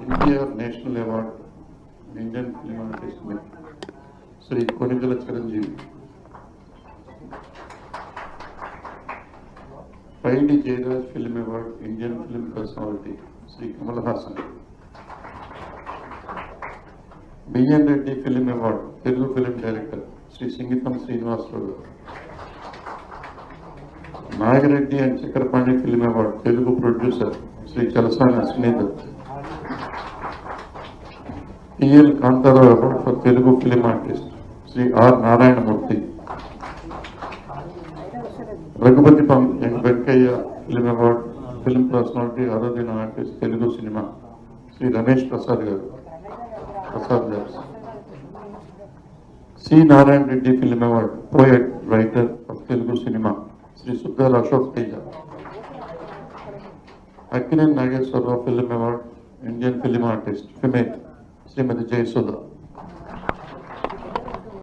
NTR national award Indian film artist Shri Konidela Chiranjeevi, Paidi Jayaraj film award Indian film personality Shri Kamal Haasan, BN Reddy film award Telugu film director Shri Singeetam Srinivasarao, Nagireddy and Chakrapani film award Telugu producer Shri Chalasani Ashwini Dutt, TL Kantharao award for Telugu film artist Shri R Narayanamurthy, Raghupathi Venkaiah film award film personality ఆరాధన artist Telugu cinema Shri Ramesh Prasad garu, C Narayana Reddy film award poet writer of Telugu cinema Shri Suddala Ashok Teja, Akkineni Nageswararao film award Indian film artist female Shrimati Jayasudha.